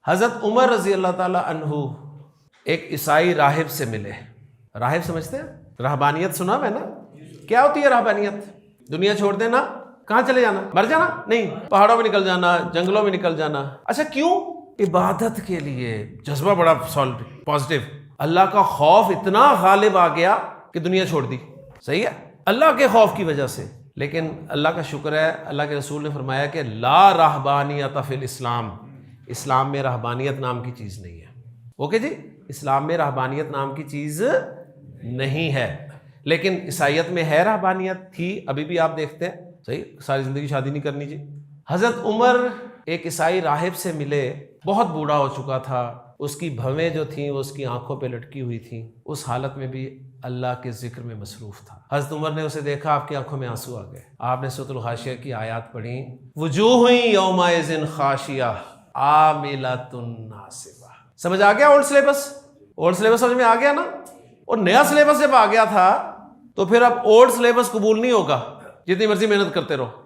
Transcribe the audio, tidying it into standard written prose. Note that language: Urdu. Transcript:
حضرت عمر رضی اللہ تعالیٰ عنہ ایک عیسائی راہب سے ملے. راہب سمجھتے ہیں؟ رہبانیت سنا ہے نا؟ کیا ہوتی ہے رہبانیت؟ دنیا چھوڑ دینا، کہاں چلے جانا؟ مر جانا؟ نہیں، پہاڑوں میں نکل جانا، جنگلوں میں نکل جانا. اچھا کیوں؟ عبادت کے لیے. جذبہ بڑا پازیٹیو. اللہ کا خوف اتنا غالب آ گیا کہ دنیا چھوڑ دی. صحیح ہے، اللہ کے خوف کی وجہ سے. لیکن اللہ کا شکر ہے، اللہ کے رسول نے فرمایا کہ لا رہبانیت فی الاسلام، اسلام میں رہبانیت نام کی چیز نہیں ہے. اوکے جی، اسلام میں رہبانیت نام کی چیز نہیں ہے. لیکن عیسائیت میں ہے رہبانیت، تھی، ابھی بھی آپ دیکھتے ہیں. صحیح، ساری زندگی شادی نہیں کرنی جی. حضرت عمر ایک عیسائی راہب سے ملے، بہت بوڑھا ہو چکا تھا، اس کی بھویں جو تھیں وہ اس کی آنکھوں پہ لٹکی ہوئی تھیں، اس حالت میں بھی اللہ کے ذکر میں مصروف تھا. حضرت عمر نے اسے دیکھا، آپ کی آنکھوں میں آنسو آ گئے. آپ نے سورۃ الغاشیہ کی آیات پڑھی، وجوہ یومئذ خاشعہ عاملۃ ناصبہ. سمجھ آ گیا اولڈ سلیبس؟ اولڈ سلیبس سمجھ میں آ گیا نا؟ اور نیا سلیبس جب آ گیا تھا تو پھر اب اولڈ سلیبس قبول نہیں ہوگا، جتنی مرضی محنت کرتے رہو.